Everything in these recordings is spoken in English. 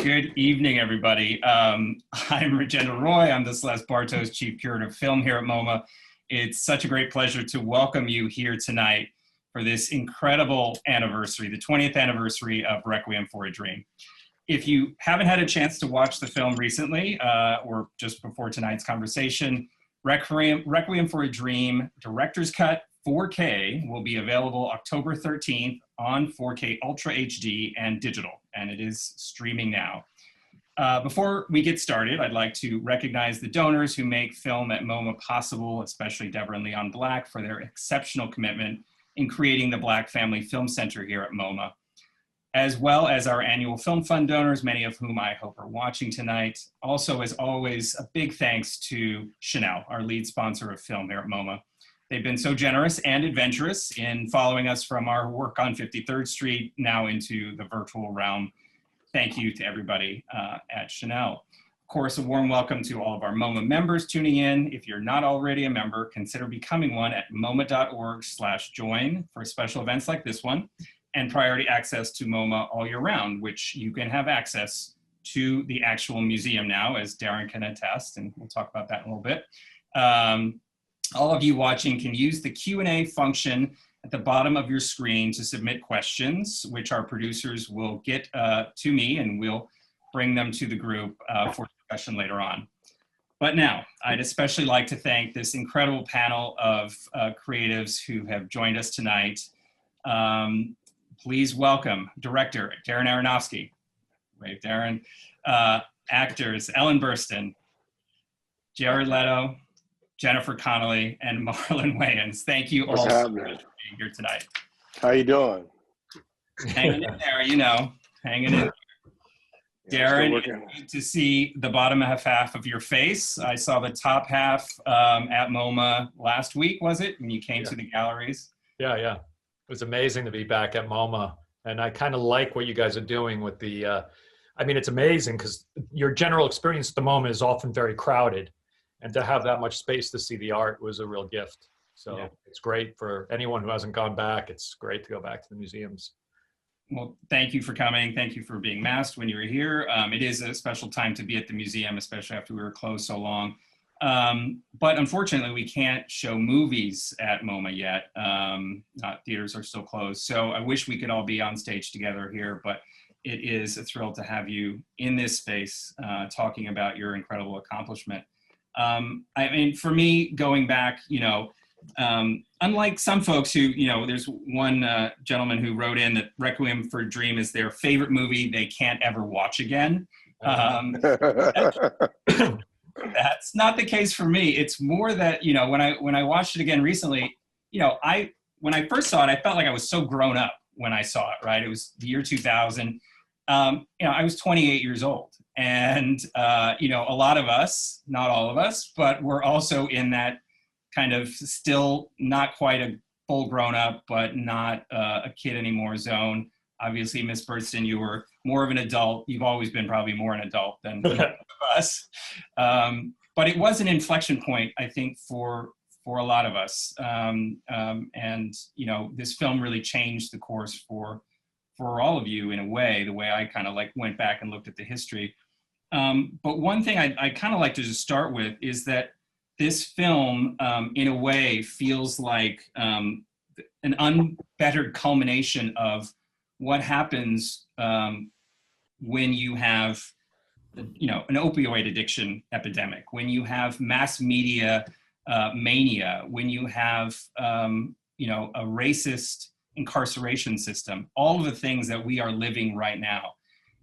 Good evening, everybody. I'm Regenda Roy. I'm the Celeste Bartos Chief Curator of Film here at MoMA. It's such a great pleasure to welcome you here tonight for this incredible anniversary, the 20th anniversary of Requiem for a Dream. If you haven't had a chance to watch the film recently, or just before tonight's conversation, Requiem for a Dream Director's Cut 4K will be available October 13th on 4K Ultra HD and digital, and it is streaming now. Before we get started, I'd like to recognize the donors who make film at MoMA possible, especially Deborah and Leon Black, for their exceptional commitment in creating the Black Family Film Center here at MoMA, as well as our annual Film Fund donors, many of whom I hope are watching tonight. Also, as always, a big thanks to Chanel, our lead sponsor of film here at MoMA. They've been so generous and adventurous in following us from our work on 53rd Street now into the virtual realm. Thank you to everybody at Chanel. Of course, a warm welcome to all of our MoMA members tuning in. If you're not already a member, consider becoming one at moma.org/join for special events like this one and priority access to MoMA all year round, which you can have access to the actual museum now, as Darren can attest, and we'll talk about that in a little bit. All of you watching can use the Q&A function at the bottom of your screen to submit questions, which our producers will get to me, and we'll bring them to the group for discussion later on. But now, I'd especially like to thank this incredible panel of creatives who have joined us tonight. Please welcome Director Darren Aronofsky, wave Darren, actors Ellen Burstyn, Jared Leto, Jennifer Connelly, and Marlon Wayans. Thank you all for being here tonight. How you doing? Hanging in there, you know, hanging in. Darren, it's good to see the bottom half of your face. I saw the top half at MoMA last week, was it, when you came to the galleries? Yeah. It was amazing to be back at MoMA. And I kind of like what you guys are doing with the, I mean, it's amazing because your general experience at the MoMA is often very crowded. And to have that much space to see the art was a real gift. So It's great for anyone who hasn't gone back. It's great to go back to the museums. Well, thank you for coming. Thank you for being masked when you were here. It is a special time to be at the museum, especially after we were closed so long. But unfortunately, we can't show movies at MoMA yet. Theaters are still closed. So I wish we could all be on stage together here, but it is a thrill to have you in this space talking about your incredible accomplishment. I mean, for me, going back, you know, unlike some folks who, you know, there's one gentleman who wrote in that Requiem for a Dream is their favorite movie they can't ever watch again. That's not the case for me. It's more that, you know, when I watched it again recently, you know, when I first saw it, I felt like I was so grown up when I saw it, right? It was the year 2000. You know, I was 28 years old. And, you know, a lot of us, not all of us, but we're also in that kind of still not quite a full grown up, but not a kid anymore zone. Obviously, Ms. Burstyn, you were more of an adult. You've always been probably more an adult than most of us. But it was an inflection point, I think, for a lot of us. And, you know, this film really changed the course for all of you in a way, the way I kind of like went back and looked at the history. But one thing I kind of like to just start with is that this film, in a way, feels like an unfettered culmination of what happens when you have, you know, an opioid addiction epidemic, when you have mass media mania, when you have, you know, a racist incarceration system, all of the things that we are living right now.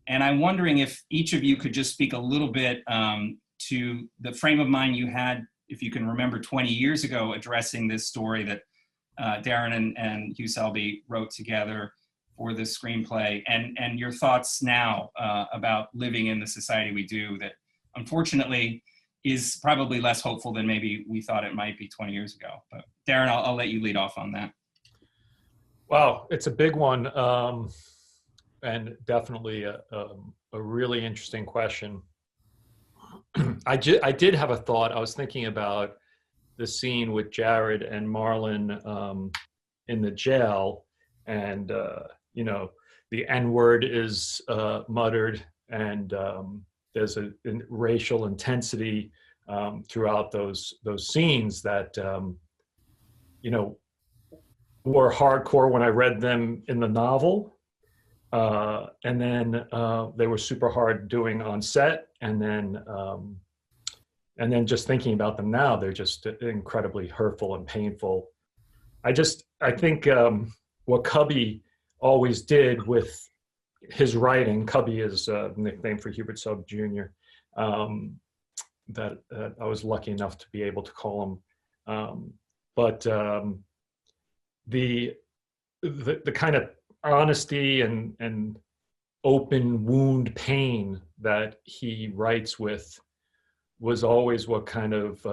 And I'm wondering if each of you could just speak a little bit to the frame of mind you had, if you can remember 20 years ago, addressing this story that Darren and Hugh Selby wrote together for the screenplay, and your thoughts now about living in the society we do that unfortunately is probably less hopeful than maybe we thought it might be 20 years ago. But Darren, I'll let you lead off on that. Wow, it's a big one, and definitely a really interesting question. I did have a thought. I was thinking about the scene with Jared and Marlon in the jail, and you know, the N-word is muttered, and there's a racial intensity throughout those scenes that were hardcore when I read them in the novel, and then they were super hard doing on set, and then just thinking about them now, they're just incredibly hurtful and painful. I think what Cubby always did with his writing, Cubby is a nickname for Hubert Sugg Jr., that I was lucky enough to be able to call him. But the kind of honesty and open wound pain that he writes with was always what kind of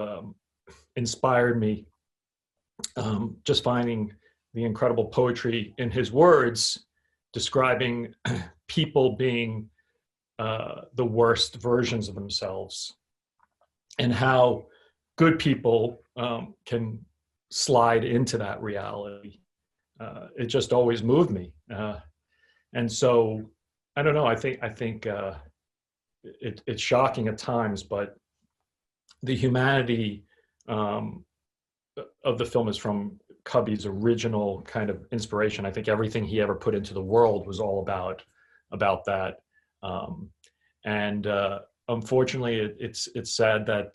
inspired me. Just finding the incredible poetry in his words, describing people being the worst versions of themselves, and how good people can slide into that reality. It just always moved me, and so I don't know. I think it's shocking at times, but the humanity of the film is from Cubby's original kind of inspiration. I think everything he ever put into the world was all about that. And unfortunately, it's sad that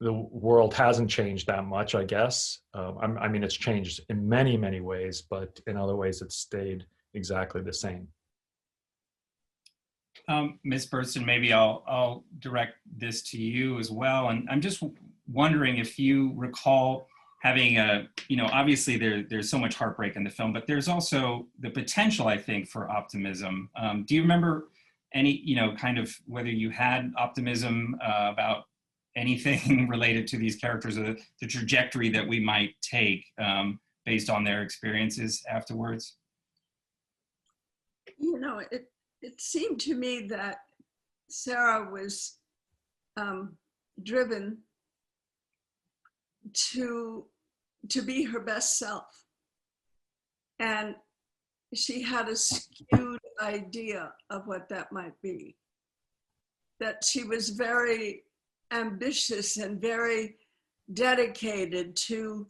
the world hasn't changed that much, I guess. I mean, it's changed in many, many ways, but in other ways, it's stayed exactly the same. Ms. Burston, maybe I'll direct this to you as well. And I'm just wondering if you recall having obviously there's so much heartbreak in the film, but there's also the potential, I think, for optimism. Do you remember any, kind of whether you had optimism about anything related to these characters, or the trajectory that we might take based on their experiences afterwards? It seemed to me that Sarah was driven to be her best self. And she had a skewed idea of what that might be. That she was very ambitious and very dedicated to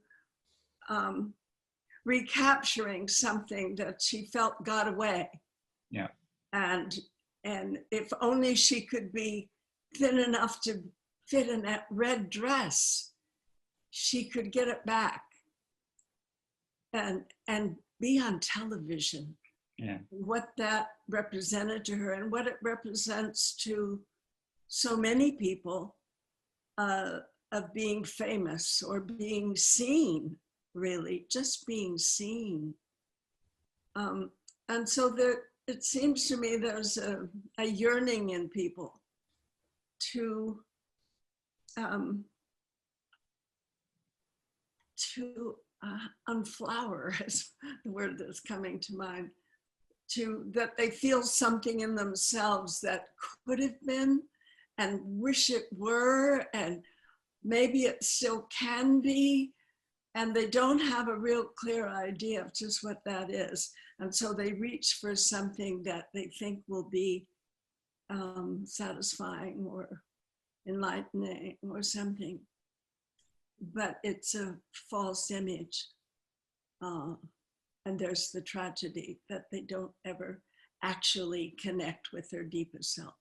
recapturing something that she felt got away. Yeah. And if only she could be thin enough to fit in that red dress, she could get it back and be on television. Yeah. What that represented to her and what it represents to so many people of being famous or being seen, really, just being seen. And so it seems to me there's a yearning in people to unflower is the word that's coming to mind, that they feel something in themselves that could have been and wish it were, and maybe it still can be, and they don't have a real clear idea of just what that is. And so they reach for something that they think will be satisfying or enlightening or something. But it's a false image. And there's the tragedy that they don't ever actually connect with their deepest self.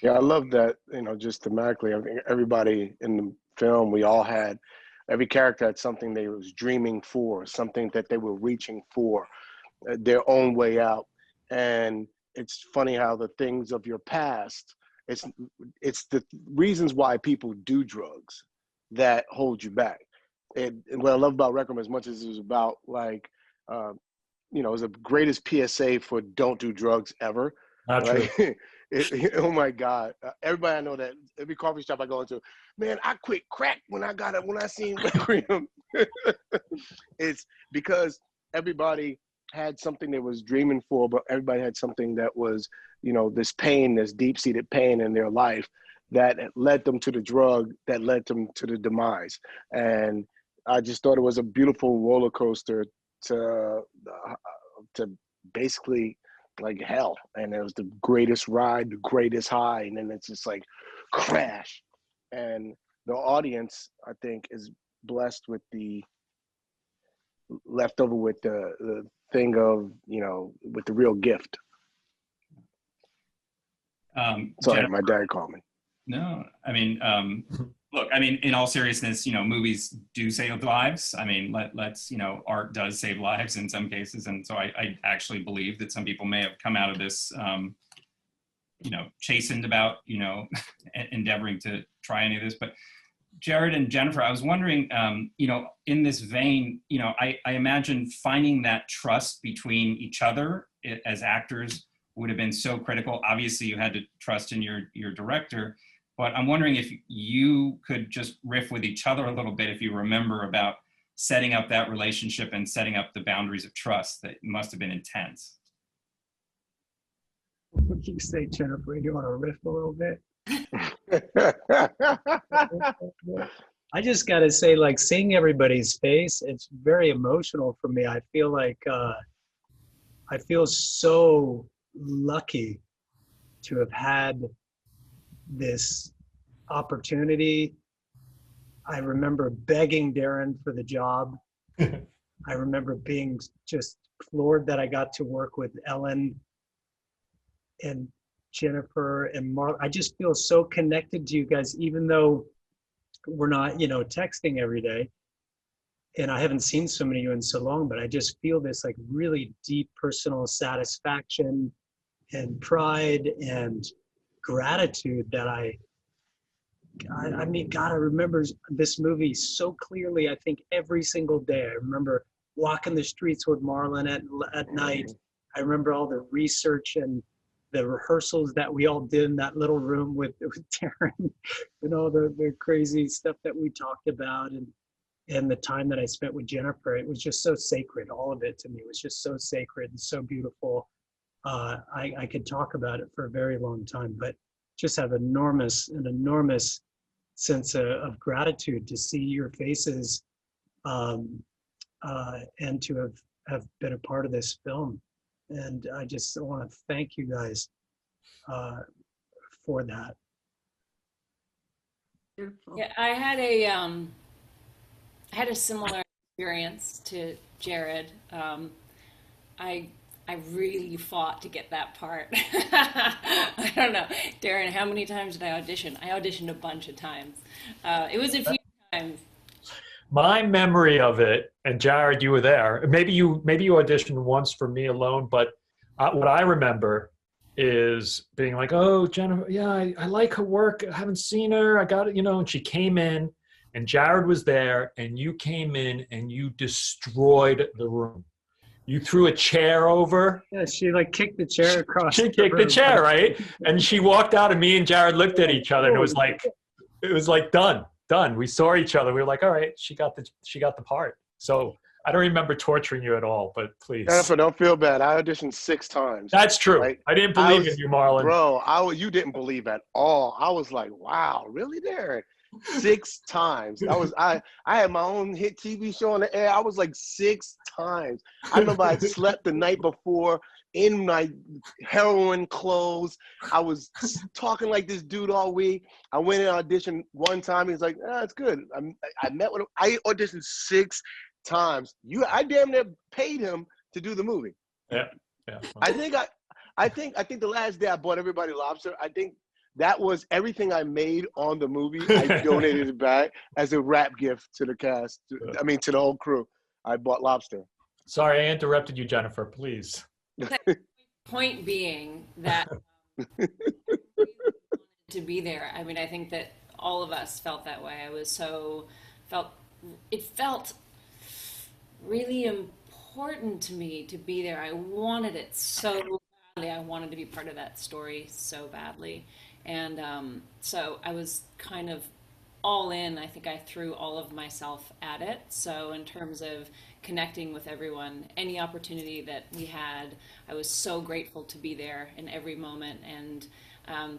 Yeah, I love that, just thematically, I think everybody in the film, every character had something they was dreaming for, something that they were reaching for, their own way out. And it's funny how the things of your past, it's the reasons why people do drugs that hold you back. And what I love about Requiem, as much as it was about it was the greatest PSA for don't do drugs ever. Not true. Oh my God. Everybody I know, that every coffee shop I go into, man, I quit crack when I seen Requiem. It's because everybody had something they was dreaming for, but everybody had something that was, this pain, this deep-seated pain in their life that led them to the drug, that led them to the demise. And I just thought it was a beautiful roller coaster to basically like hell, and it was the greatest ride, the greatest high, and then it's just like crash. And the audience, I think, is blessed with the leftover with the thing of, you know, with the real gift. Sorry, my dad called me. No, I mean, look, I mean, in all seriousness, you know, movies do save lives. I mean, let's, you know, art does save lives in some cases. And so I actually believe that some people may have come out of this, you know, chastened about, you know, endeavoring to try any of this. But Jared and Jennifer, I was wondering, you know, in this vein, you know, I imagine finding that trust between each other as actors would have been so critical. Obviously, you had to trust in your director, but I'm wondering if you could just riff with each other a little bit, if you remember, about setting up that relationship and setting up the boundaries of trust that must have been intense. What do you say, Jennifer? Do you want to riff a little bit? I just got to say, like, seeing everybody's face, it's very emotional for me. I feel like I feel so lucky to have had this opportunity. I remember begging Darren for the job. I remember being just floored that I got to work with Ellen and Jennifer and Mark. I just feel so connected to you guys, even though we're not, you know, texting every day. And I haven't seen so many of you in so long, but I just feel this like really deep personal satisfaction and pride and gratitude that I mean, God, I remember this movie so clearly. I think every single day. I remember walking the streets with Marlon at night. I remember all the research and the rehearsals that we all did in that little room with Darren and all the crazy stuff that we talked about, and the time that I spent with Jennifer. It was just so sacred. All of it to me was just so sacred and so beautiful. I could talk about it for a very long time, but just have an enormous sense of gratitude to see your faces and to have been a part of this film. And I just want to thank you guys for that. Beautiful. Yeah, I had a similar experience to Jared. I really fought to get that part. I don't know, Darren, how many times did I audition? I auditioned a bunch of times. It was a few times. My memory of it, and Jared, you were there. Maybe you auditioned once for Me Alone, but what I remember is being like, "Oh, Jennifer, yeah, I like her work. I haven't seen her. I got it, you know." And she came in, and Jared was there, and you came in, and you destroyed the room. You threw a chair over. Yeah, she like kicked the chair across. She kicked the chair, right? And she walked out, and me and Jared looked at each other, and it was like done. We saw each other. We were like, all right, she got the part. So I don't remember torturing you at all, but please. Jennifer, don't feel bad. I auditioned 6 times. That's true. Right? I didn't believe in you, Marlon. Bro, you didn't believe at all. I was like, wow, really, Darren? 6 times. I had my own hit TV show on the air. I was like 6 times. I remember I slept the night before in my heroin clothes. I was talking like this dude all week. I went and auditioned one time. He's like, it's good. I met with him. I auditioned 6 times. I damn near paid him to do the movie. Yeah. I think the last day I bought everybody lobster. I think that was everything I made on the movie. I donated it back as a wrap gift to the cast. To the whole crew. I bought lobster. Sorry, I interrupted you, Jennifer. Please. Point being that to be there. I mean, I think that all of us felt that way. It felt really important to me to be there. I wanted it so badly. I wanted to be part of that story so badly. And so I was kind of all in. I think I threw all of myself at it. So in terms of connecting with everyone, any opportunity that we had, I was so grateful to be there in every moment and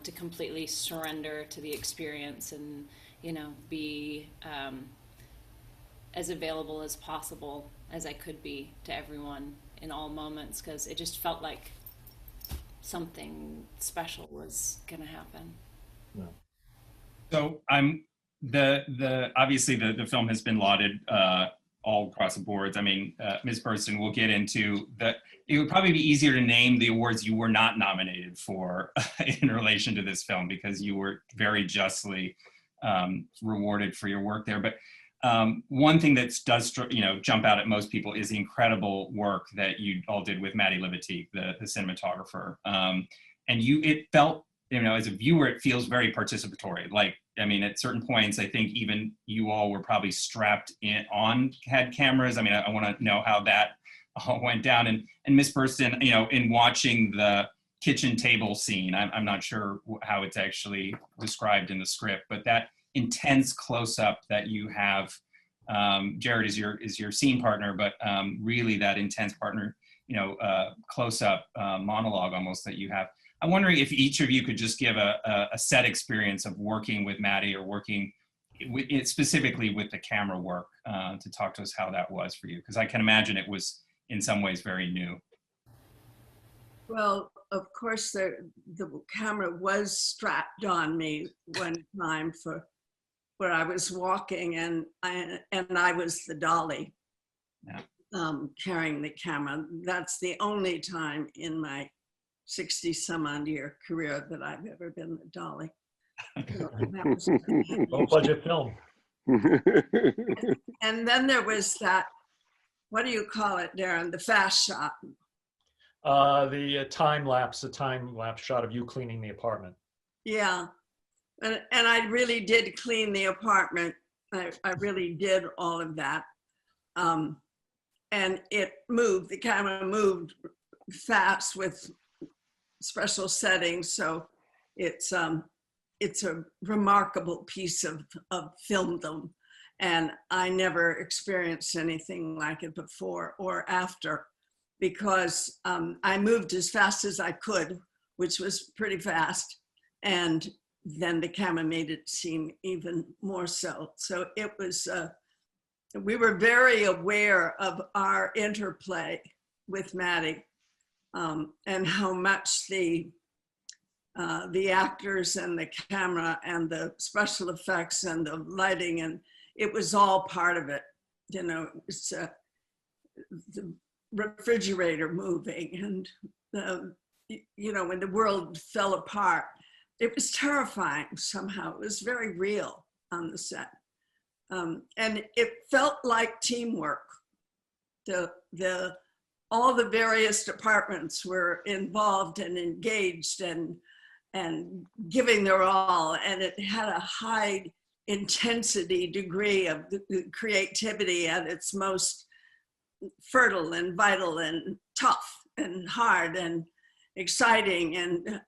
to completely surrender to the experience and, you know, be as available as possible as I could be to everyone in all moments, because it just felt like something special was going to happen. So obviously the film has been lauded all across the boards. I mean, Ms. Burstyn, we'll get into that. It would probably be easier to name the awards you were not nominated for in relation to this film, because you were very justly rewarded for your work there. But one thing that does jump out at most people is the incredible work that you all did with Maddie Libatique, the cinematographer. And it felt, as a viewer, it feels very participatory. Like, I mean, at certain points, I think even you all were probably strapped had cameras. I mean, I want to know how that all went down. And Miss Burstyn, in watching the kitchen table scene, I'm not sure how it's actually described in the script, but that intense close-up that you have, Jared is your scene partner, but really that intense partner, close-up monologue almost that you have. I'm wondering if each of you could just give a set experience of working with Maddie, or working specifically with the camera work, to talk to us how that was for you, because I can imagine it was in some ways very new. Well, of course, the camera was strapped on me one time for where I was walking, and I was the dolly, carrying the camera. That's the only time in my 60-some-odd year career that I've ever been the dolly. Low budget film. And then there was that, what do you call it, Darren? The fast shot. The time lapse shot of you cleaning the apartment. Yeah, and I really did clean the apartment. I really did all of that. And it moved, the camera moved fast with special settings. So it's a remarkable piece of filmdom. And I never experienced anything like it before or after, because I moved as fast as I could, which was pretty fast. And then the camera made it seem even more so. So it was, we were very aware of our interplay with Maddie, and how much the actors and the camera and the special effects and the lighting, and it was all part of it. It's the refrigerator moving, and when the world fell apart, it was terrifying somehow. It was very real on the set. And it felt like teamwork. All the various departments were involved and engaged and giving their all, and it had a high intensity degree of the creativity at its most fertile and vital and tough and hard and exciting and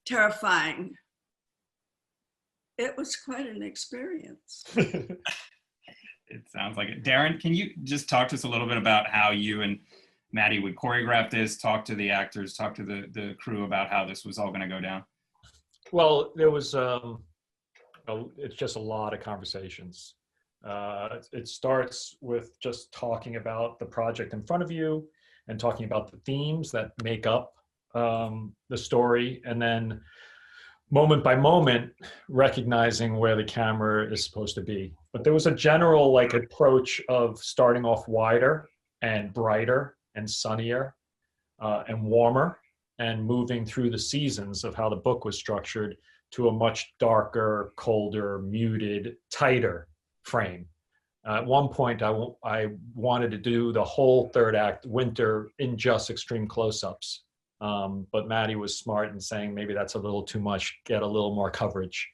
terrifying. It was quite an experience. It sounds like it. Darren, can you just talk to us a little bit about how you and Maddie would choreograph this, talk to the actors, talk to the crew about how this was all going to go down? Well, there was, it's just a lot of conversations. It starts with just talking about the project in front of you and talking about the themes that make up the story, and then moment by moment recognizing where the camera is supposed to be. But there was a general approach of starting off wider and brighter and sunnier and warmer, and moving through the seasons of how the book was structured to a much darker, colder, muted, tighter frame. At one point, I wanted to do the whole third act winter in just extreme close-ups. But Maddie was smart in saying maybe that's a little too much, get a little more coverage,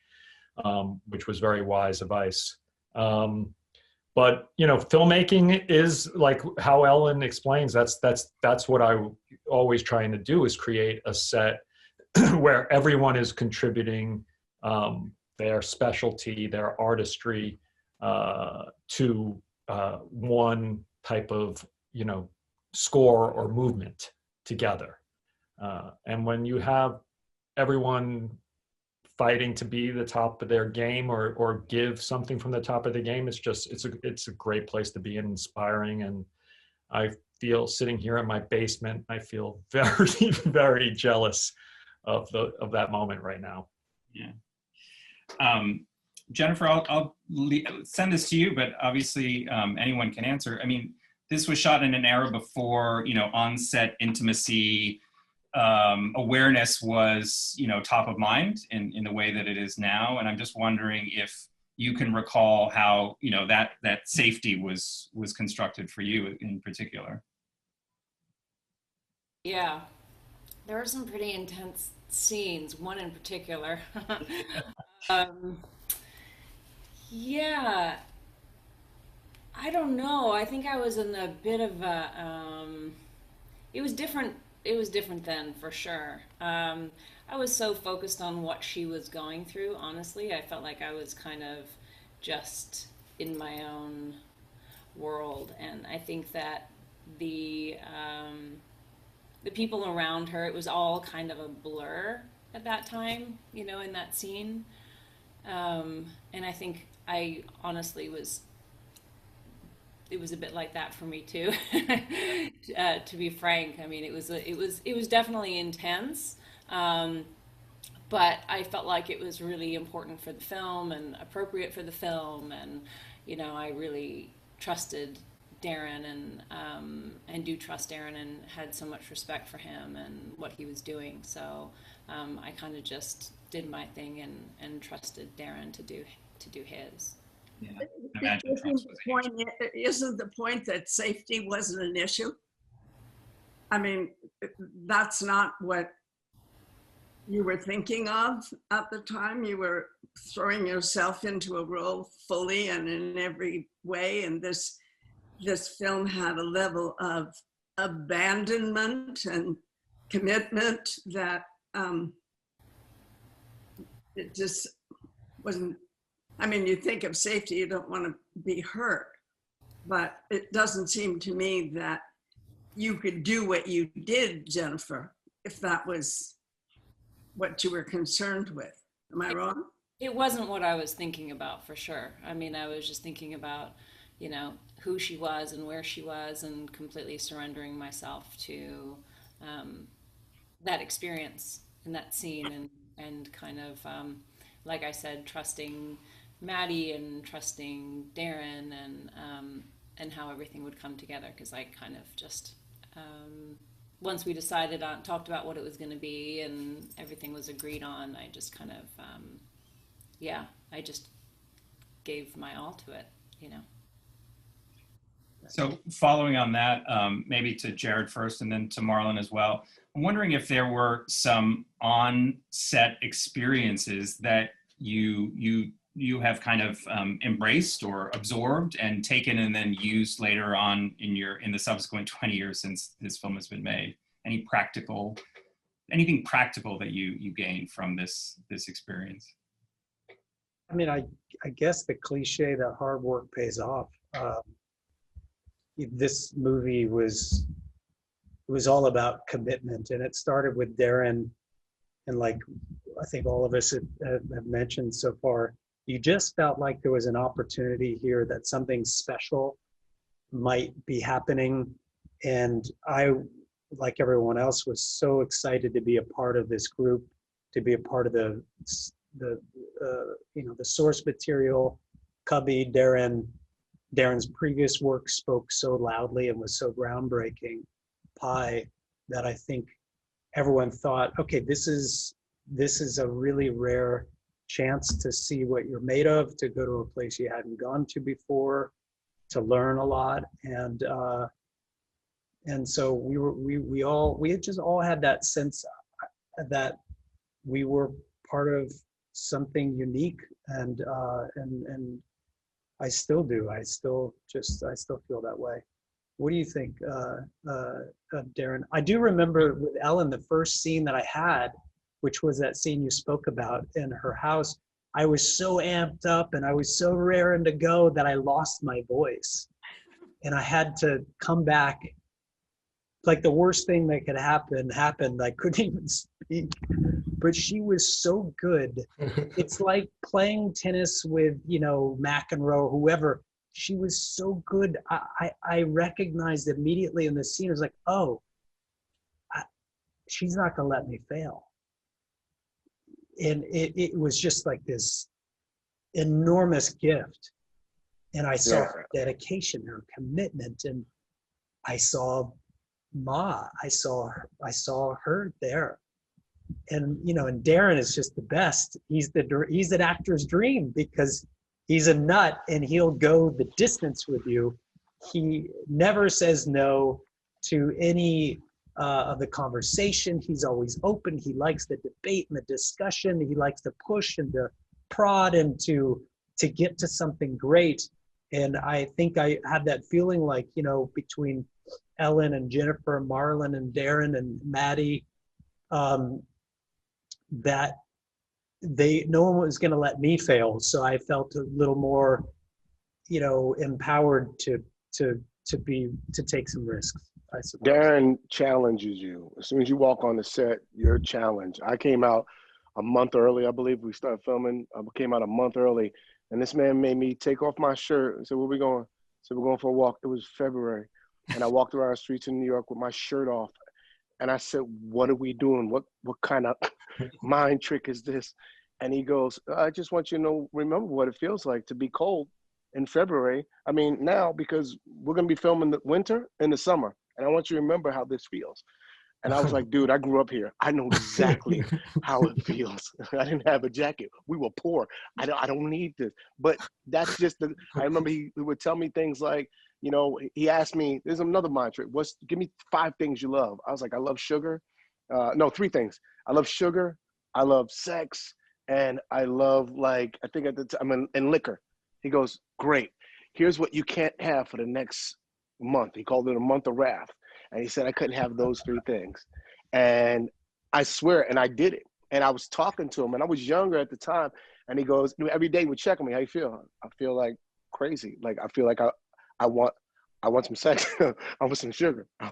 which was very wise advice. But filmmaking is like how Ellen explains. That's what I always trying to do, is create a set where everyone is contributing their specialty, their artistry to one type of score or movement together. And when you have everyone fighting to be the top of their game or give something from the top of the game, it's a great place to be, and inspiring. And I feel sitting here in my basement, I feel very, very jealous of that moment right now. Yeah. Jennifer, I'll send this to you, but obviously anyone can answer. I mean, this was shot in an era before, you know, on-set intimacy, awareness was, you know, top of mind in the way that it is now. And I'm just wondering if you can recall how, you know, that safety was constructed for you in particular. Yeah, there were some pretty intense scenes, one in particular. um, yeah, I don't know. I think I was in a bit of a, it was different. It was different then, for sure. I was so focused on what she was going through, honestly. I felt like I was kind of just in my own world. And I think that the people around her, it was all kind of a blur at that time, you know, in that scene. And I think I honestly it was a bit like that for me too. To be frank, I mean, it was definitely intense, but I felt like it was really important for the film and appropriate for the film, and you know, I really trusted Darren and do trust Darren and had so much respect for him and what he was doing. So I kind of just did my thing and trusted Darren to do his. Yeah, imagine isn't the point that safety wasn't an issue? I mean, that's not what you were thinking of at the time. You were throwing yourself into a role fully and in every way, and this film had a level of abandonment and commitment that it just wasn't. I mean, you think of safety, you don't want to be hurt, but it doesn't seem to me that you could do what you did, Jennifer, if that was what you were concerned with. Am I wrong? It wasn't what I was thinking about, for sure. I mean, I was just thinking about, you know, who she was and where she was, and completely surrendering myself to that experience in that scene, and kind of, like I said, trusting Maddie and trusting Darren, and how everything would come together, because I kind of just once we decided on, talked about what it was going to be and everything was agreed on, I just kind of I just gave my all to it, you know. So following on that, maybe to Jared first and then to Marlon as well, I'm wondering if there were some on-set experiences that you have kind of embraced or absorbed and taken and then used later on in the subsequent 20 years since this film has been made. Anything practical that you gained from this experience? I mean, I guess the cliche that hard work pays off. This movie was all about commitment, and it started with Darren, and like I think all of us have mentioned so far, you just felt like there was an opportunity here that something special might be happening. And I, like everyone else, was so excited to be a part of this group, to be a part of the source material. Cubby, Darren's previous work spoke so loudly and was so groundbreaking. Pi, that I think everyone thought, okay, this is a really rare chance to see what you're made of, to go to a place you hadn't gone to before, to learn a lot, and so we had just all had that sense that we were part of something unique, and I still do. I still feel that way. What do you think, Darren? I do remember with Ellen, the first scene that I had, which was that scene you spoke about in her house. I was so amped up and I was so raring to go that I lost my voice. And I had to come back. Like the worst thing that could happen happened. I couldn't even speak. But she was so good. It's like playing tennis with, McEnroe, whoever. she was so good. I recognized immediately in the scene, I was like, oh, she's not gonna let me fail. And it was just like this enormous gift. And I saw her dedication, her commitment, and I saw I saw her there. And and Darren is just the best. He's an actor's dream, because he's a nut and he'll go the distance with you. He never says no to any of the conversation. He's always open. He likes the debate and the discussion. He likes to push and to prod and to get to something great. And I think I had that feeling, like, between Ellen and Jennifer, Marlon and Darren and Maddie, that no one was going to let me fail. So I felt a little more, empowered to take some risks, I suppose. Darren challenges you. As soon as you walk on the set, you're challenged. I came out a month early, I believe. We started filming. I came out a month early, and this man made me take off my shirt and said, "Where we going?" I said, "We're going for a walk." It was February, and I walked around the streets in New York with my shirt off. And I said, "What are we doing? What kind of mind trick is this?" And he goes, "I just want you to remember what it feels like to be cold in February. I mean, now, because we're going to be filming the winter and the summer. And I want you to remember how this feels." And I was like, "Dude, I grew up here. I know exactly how it feels. I didn't have a jacket. We were poor. I don't need this." But that's just I remember he would tell me things like, he asked me, there's another mind trick. Give me 5 things you love. I was like, I love sugar. No, 3 things. I love sugar. I love sex. And I love, I think at the time, and liquor. He goes, "Great. Here's what you can't have for the next month." He called it a month of wrath. And he said I couldn't have those 3 things. And I swear, and I did it. And I was talking to him, and I was younger at the time. And he goes, every day would check on me, "How you feel?" I feel like crazy. I feel like I want some sex. I want some sugar. I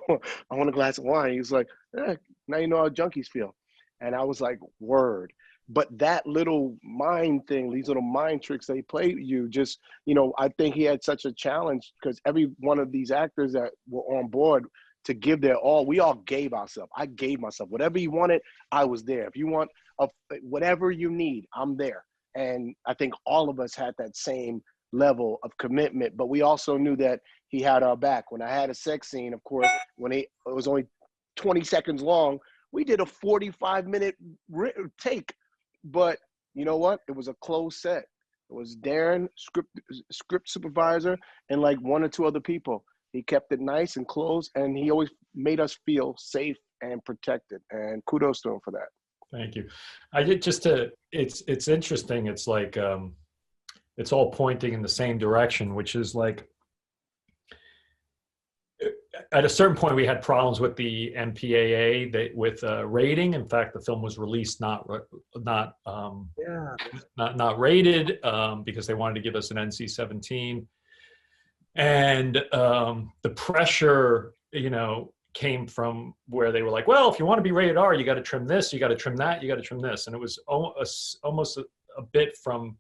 want a glass of wine. He was like, "Now you know how junkies feel." And I was like, word. But that little mind thing, these little mind tricks they play you, just, I think he had such a challenge, because every one of these actors that were on board to give their all, we all gave ourselves. I gave myself. Whatever you wanted, I was there. If you want whatever you need, I'm there. And I think all of us had that same level of commitment, but we also knew that he had our back. When I had a sex scene, of course, it was only 20 seconds long, we did a 45-minute take. But you know what? It was a closed set. It was Darren, script supervisor, and 1 or 2 other people. He kept it nice and closed, and he always made us feel safe and protected. And kudos to him for that. Thank you. It's interesting. It's like, it's all pointing in the same direction, which is like, at a certain point, we had problems with the MPAA with rating. In fact, the film was released not rated, because they wanted to give us an NC-17, and the pressure, came from where they were like, "Well, if you want to be rated R, you got to trim this, you got to trim that, you got to trim this," and it was almost a bit from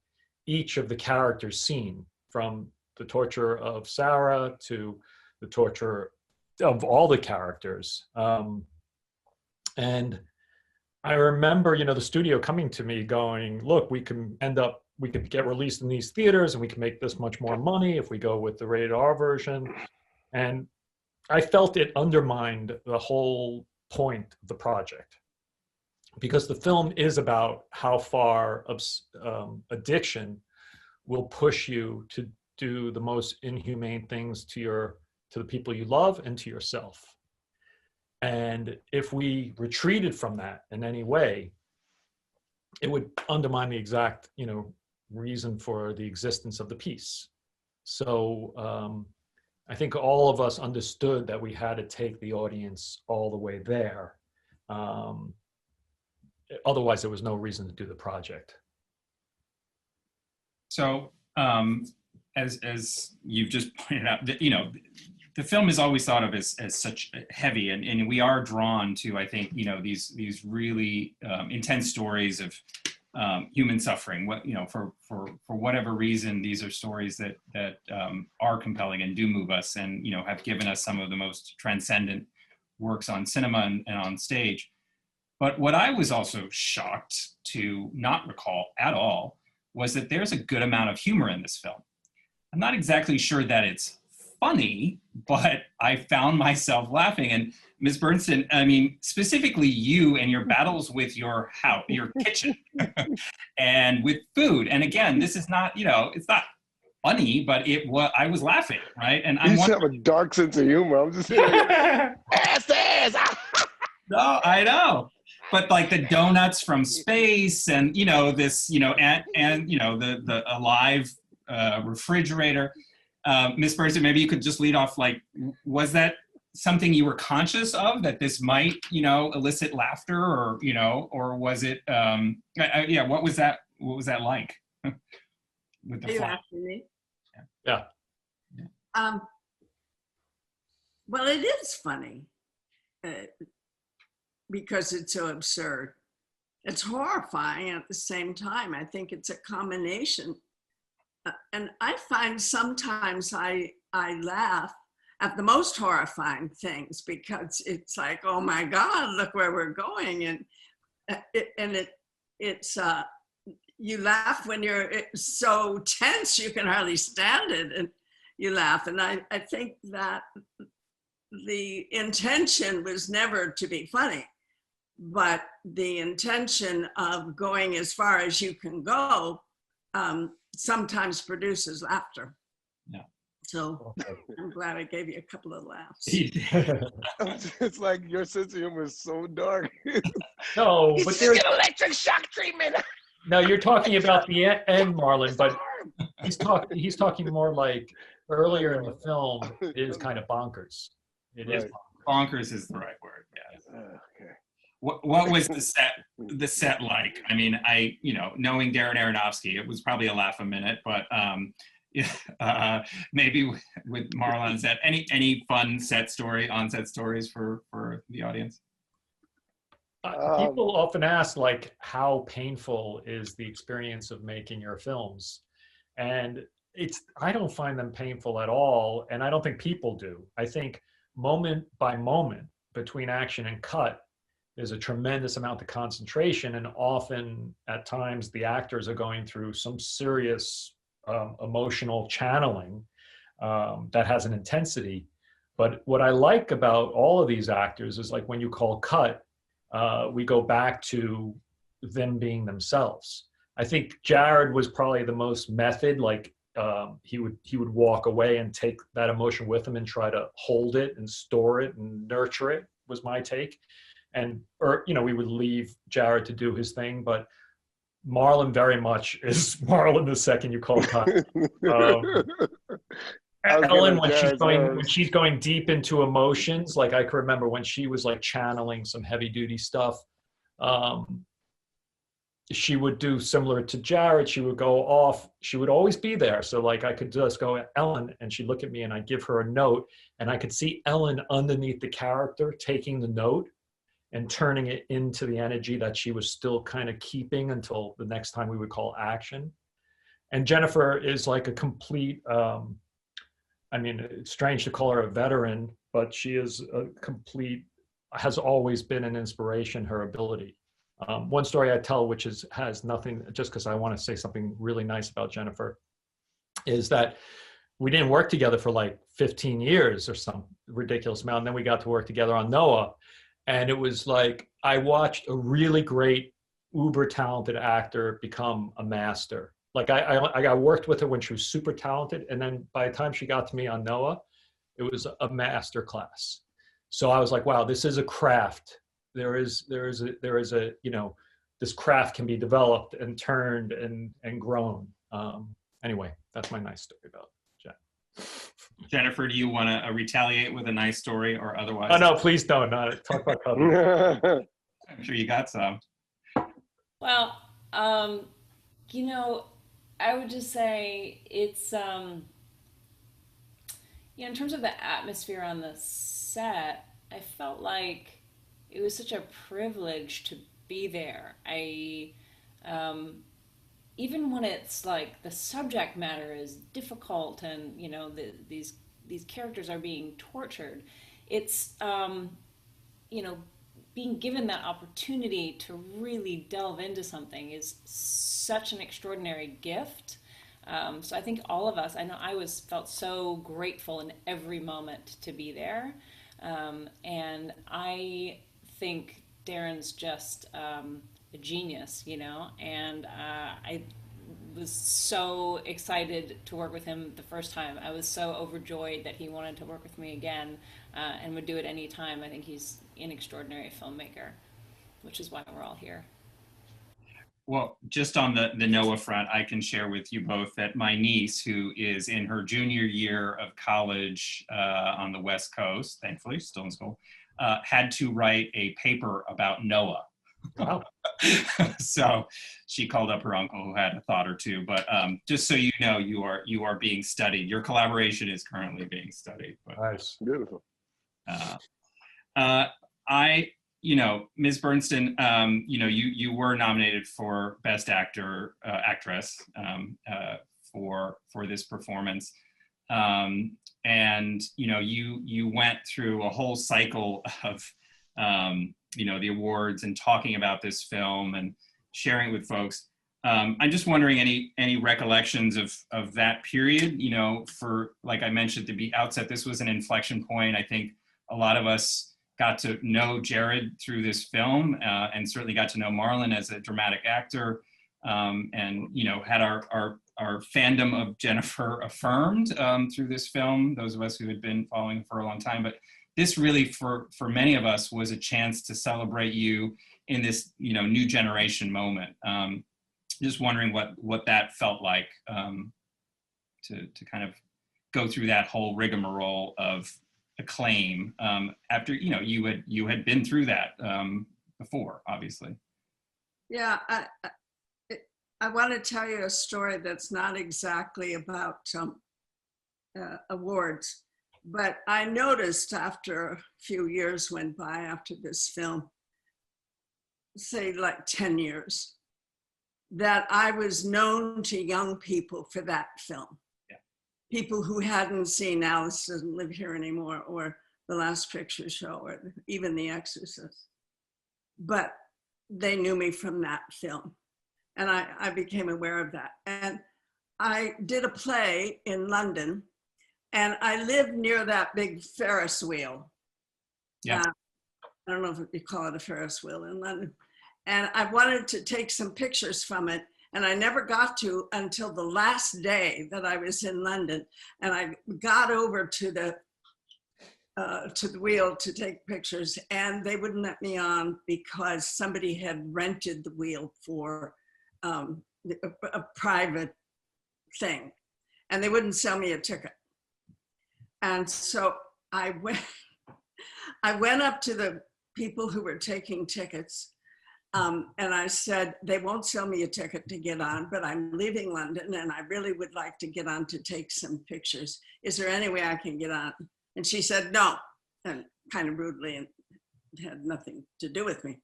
each of the characters seen, from the torture of Sarah to the torture of all the characters. And I remember, the studio coming to me going, "Look, we could get released in these theaters, and we can make this much more money if we go with the rated R version." And I felt it undermined the whole point of the project, because the film is about how far addiction will push you to do the most inhumane things to the people you love and to yourself. And if we retreated from that in any way, it would undermine the exact, reason for the existence of the piece. So I think all of us understood that we had to take the audience all the way there. Otherwise, there was no reason to do the project. So, as you've just pointed out, the film is always thought of as such heavy, and we are drawn to, I think, these really intense stories of human suffering. What, you know, for whatever reason, these are stories that are compelling and do move us, and, you know, have given us some of the most transcendent works on cinema and on stage. But what I was also shocked to not recall at all was that there's a good amount of humor in this film. I'm not exactly sure that it's funny, but I found myself laughing. And Ms. Bernstein, I mean, specifically you and your battles with your house, your kitchen, and with food. And again, this is not, you know, it's not funny, but I was laughing, right? And You should have a dark sense of humor. I'm just saying, ass. No, I know. But like the donuts from space, and, you know, this, you know, and you know, the alive refrigerator. Ms. Bernstein, maybe you could just lead off, like, was that something you were conscious of, that this might, you know, elicit laughter, or, you know, or was it, yeah, what was that like? With the Are you fly? asking me? Yeah. Well, it is funny because it's so absurd. It's horrifying at the same time. I think it's a combination. And I find sometimes I laugh at the most horrifying things, because it's like, oh my God, look where we're going. And it's you laugh when you're so tense you can hardly stand it, and you laugh. And I think that the intention was never to be funny, but the intention of going as far as you can go sometimes produces laughter. Yeah. So I'm glad I gave you a couple of laughs. It's like your sense of humor is so dark. No, but there's an electric shock treatment. no. You're talking about the end, Marlon, but he's talking more like earlier in the film is kind of bonkers. It is Right. Bonkers is the right word. Yeah. Okay. What was the set like? I mean, you know, knowing Darren Aronofsky, it was probably a laugh a minute, but maybe with Marlon, is that any fun on-set stories for the audience? People often ask, like, how painful is the experience of making your films? And I don't find them painful at all, and I don't think people do. I think moment by moment between action and cut, there's a tremendous amount of concentration, and often at times the actors are going through some serious emotional channeling that has an intensity. But what I like about all of these actors is, like, when you call cut, we go back to them being themselves. I think Jared was probably the most method, like he would walk away and take that emotion with him and try to hold it and store it and nurture it, was my take. Or, you know, we would leave Jared to do his thing, but Marlon very much is Marlon the second you call cut. Ellen, when she's going deep into emotions, like I can remember when she was like channeling some heavy duty stuff, she would do similar to Jared. She would go off. She would always be there. So like I could just go, Ellen, and she'd look at me and I'd give her a note, and I could see Ellen underneath the character taking the note and turning it into the energy that she was still kind of keeping until the next time we would call action. And Jennifer is like a complete, I mean, it's strange to call her a veteran, but she is a complete, has always been an inspiration, her ability. One story I tell, which has nothing, just because I want to say something really nice about Jennifer, is that we didn't work together for like 15 years or some ridiculous amount. And then we got to work together on Noah. And it was like, I watched a really great, uber talented actor become a master. Like I worked with her when she was super talented. And then by the time she got to me on Noah, it was a master class. So I was like, wow, this is a craft. There is a, you know, this craft can be developed and turned and grown. Anyway, that's my nice story about Jen. Jennifer, do you want to retaliate with a nice story or otherwise? Oh no, please don't. Talk about Cubby. I'm sure you got some. Well, you know, I would just say it's, in terms of the atmosphere on the set, I felt like it was such a privilege to be there. even when it's like the subject matter is difficult and these characters are being tortured, it's being given that opportunity to really delve into something is such an extraordinary gift. So I think all of us, I know I felt so grateful in every moment to be there. And I think Darren's just a genius, and I was so excited to work with him the first time. I was so overjoyed that he wanted to work with me again, and would do it any time. I think he's an extraordinary filmmaker, which is why we're all here. Well, just on the Noah front, I can share with you both that my niece, who is in her junior year of college on the West Coast, thankfully, still in school, had to write a paper about Noah. Wow. So she called up her uncle who had a thought or two, but just so you know, you are being studied. Your collaboration is currently being studied. But, Nice. Beautiful. Ms. Bernstein, you were nominated for Best Actor, Actress for this performance. And, you went through a whole cycle of, the awards and talking about this film and sharing it with folks. I'm just wondering any recollections of that period, for, like I mentioned at the outset, this was an inflection point. I think a lot of us got to know Jared through this film, and certainly got to know Marlon as a dramatic actor, and had our fandom of Jennifer affirmed through this film, those of us who had been following for a long time. But this really, for many of us, was a chance to celebrate you in this new generation moment. Just wondering what that felt like, to kind of go through that whole rigmarole of acclaim, after you had been through that before, obviously. Yeah, I want to tell you a story that's not exactly about awards, but I noticed after a few years went by after this film, say like 10 years, that I was known to young people for that film. People who hadn't seen Alice Doesn't Live Here Anymore or The Last Picture Show or even The Exorcist. But they knew me from that film. And I became aware of that. And I did a play in London, and I lived near that big Ferris wheel. Yeah. I don't know if you call it a Ferris wheel in London. And I wanted to take some pictures from it. And I never got to until the last day that I was in London. And I got over to the wheel to take pictures, and they wouldn't let me on because somebody had rented the wheel for a private thing, and they wouldn't sell me a ticket. And so I went up to the people who were taking tickets, and I said, they won't sell me a ticket to get on, but I'm leaving London and I really would like to get on to take some pictures. Is there any way I can get on? And she said, no, and kind of rudely, and it had nothing to do with me.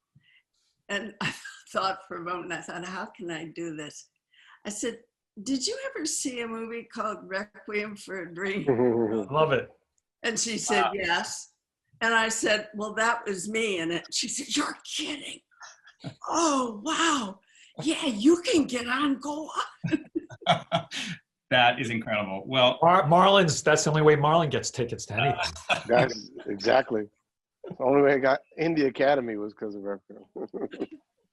And I thought for a moment, I thought, how can I do this? I said, did you ever see a movie called Requiem for a Dream? Love it. And she said, yes. And I said, well, that was me in it. She said, you're kidding. Oh, wow. Yeah, you can get on, go on. That is incredible. Well, Marlon's, that's the only way Marlon gets tickets to anything. That's exactly. The only way I got in the Academy was because of her film.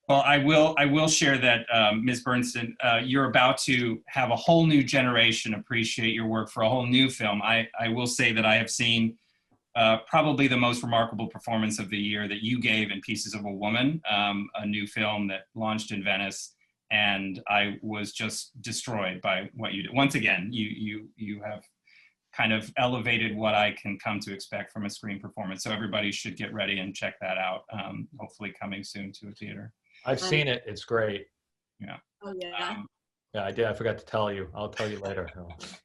well, I will share that, Ms. Bernstein, you're about to have a whole new generation appreciate your work for a whole new film. I will say that I have seen probably the most remarkable performance of the year that you gave in Pieces of a Woman, a new film that launched in Venice. And I was just destroyed by what you did. Once again, you have kind of elevated what I can come to expect from a screen performance. So everybody should get ready and check that out. Hopefully coming soon to a theater. I've seen it. It's great. Yeah. Oh, yeah. Yeah, I did. I forgot to tell you. I'll tell you later.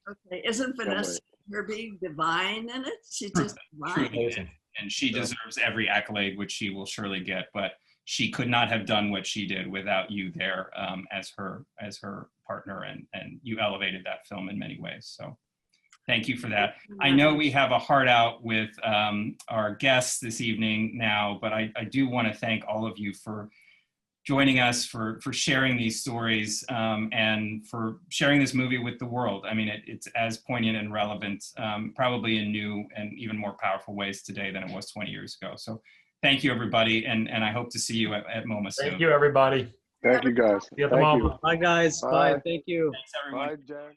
Okay. Isn't Vanessa Kirby divine in it? She just divine. Amazing. And she deserves every accolade, which she will surely get. But she could not have done what she did without you there as her partner, and you elevated that film in many ways. So thank you for that. I know we have a heart out with our guests this evening now, but I do want to thank all of you for joining us, for sharing these stories, and for sharing this movie with the world. I mean, it's as poignant and relevant, probably in new and even more powerful ways today than it was 20 years ago. So thank you, everybody, and I hope to see you at MoMA soon. Thank you, everybody. Thank you, guys. See you at the Thank MoMA. you. Bye, guys. Bye. Bye. Thank you. Thanks, everyone. Bye, Jen.